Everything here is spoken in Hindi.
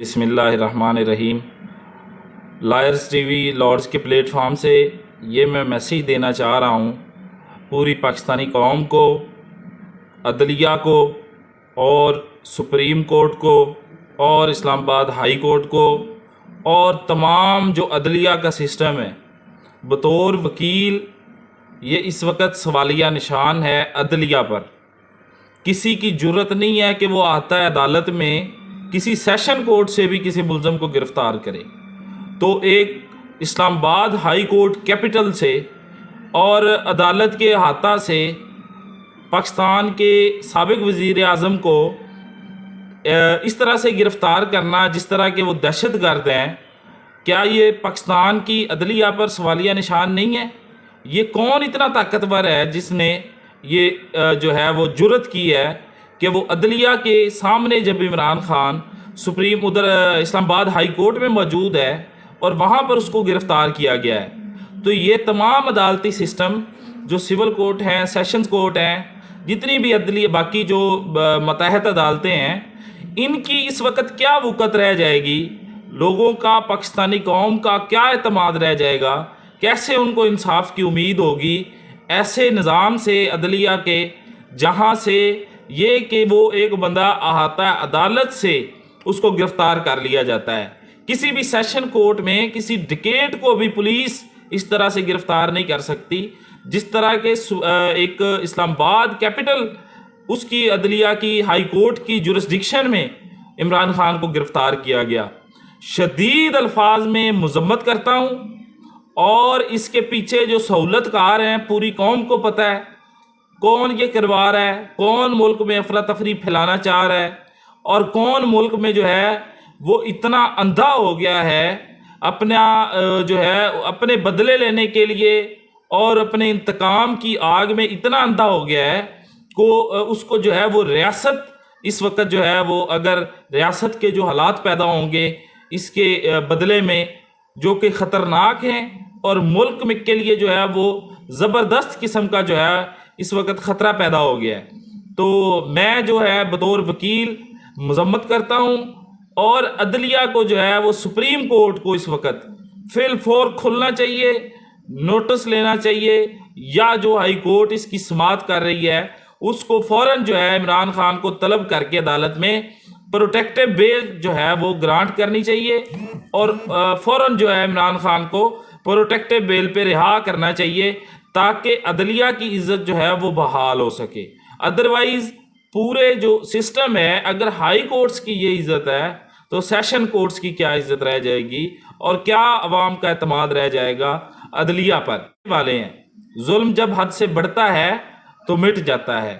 बिस्मिल्लाहिर्रहमानिर्रहीम। लायर्स टीवी लॉर्ड्स के प्लेटफॉर्म से ये मैं मैसेज देना चाह रहा हूँ पूरी पाकिस्तानी कौम को, अदलिया को और सुप्रीम कोर्ट को और इस्लामाबाद हाई कोर्ट को और तमाम जो अदलिया का सिस्टम है। बतौर वकील ये इस वक्त सवालिया निशान है अदलिया पर। किसी की जुर्रत नहीं है कि वो आता है अदालत में किसी सेशन कोर्ट से भी किसी मुलज़म को गिरफ़्तार करे। तो एक इस्लामाबाद हाई कोर्ट कैपिटल से और अदालत के अहाता से पाकिस्तान के साबिक़ वज़ीर आज़म को इस तरह से गिरफ़्तार करना जिस तरह के वो दहशतगर्द हैं, क्या ये पाकिस्तान की अदलिया पर सवालिया निशान नहीं है? ये कौन इतना ताकतवर है जिसने ये जो है वो जुर्रत की है कि वो अदलिया के सामने, जब इमरान खान सुप्रीम उधर इस्लामाबाद हाई कोर्ट में मौजूद है और वहाँ पर उसको गिरफ़्तार किया गया है। तो ये तमाम अदालती सिस्टम जो सिविल कोर्ट हैं, सेशंस कोर्ट हैं, जितनी भी अदलिया बाकी जो मतहत अदालतें हैं, इनकी इस वक्त क्या वक़्त रह जाएगी? लोगों का, पाकिस्तानी कौम का क्या एतमाद रह जाएगा? कैसे उनको इंसाफ की उम्मीद होगी ऐसे निज़ाम से, अदलिया के, जहाँ से ये कि वो एक बंदा अहाता अदालत से उसको गिरफ़्तार कर लिया जाता है। किसी भी सेशन कोर्ट में किसी डिकेट को भी पुलिस इस तरह से गिरफ़्तार नहीं कर सकती जिस तरह के एक इस्लामाबाद कैपिटल उसकी अदलिया की हाई कोर्ट की जुरिस्डिक्शन में इमरान खान को गिरफ़्तार किया गया। शदीद अल्फाज में मज़म्मत करता हूँ और इसके पीछे जो सहूलतकार हैं पूरी कौम को पता है कौन ये करवा रहा है, कौन मुल्क में अफरा तफरी फैलाना चाह रहा है और कौन मुल्क में जो है वो इतना अंधा हो गया है अपना जो है अपने बदले लेने के लिए और अपने इंतकाम की आग में इतना अंधा हो गया है को उसको जो है वो रियासत इस वक्त जो है वो अगर रियासत के जो हालात पैदा होंगे इसके बदले में जो कि ख़तरनाक हैं और मुल्क में के लिए जो है वो ज़बरदस्त किस्म का जो है इस वक्त ख़तरा पैदा हो गया है। तो मैं जो है बतौर वकील मज़म्मत करता हूँ और अदलिया को जो है वो सुप्रीम कोर्ट को इस वक्त फिल फौर खुलना चाहिए, नोटिस लेना चाहिए, या जो हाई कोर्ट इसकी समाअत कर रही है उसको फ़ौरन जो है इमरान खान को तलब करके अदालत में प्रोटेक्टिव बेल जो है वो ग्रांट करनी चाहिए और फ़ौरन जो है इमरान खान को प्रोटेक्टिव बेल पे रिहा करना चाहिए ताकि अदलिया की इज़्ज़त जो है वो बहाल हो सके। अदरवाइज़ पूरे जो सिस्टम है, अगर हाई कोर्ट्स की ये इज़्ज़त है तो सेशन कोर्ट्स की क्या इज़्ज़त रह जाएगी और क्या अवाम का एतमाद रह जाएगा अदलिया पर वाले हैं। जुल्म जब हद से बढ़ता है तो मिट जाता है।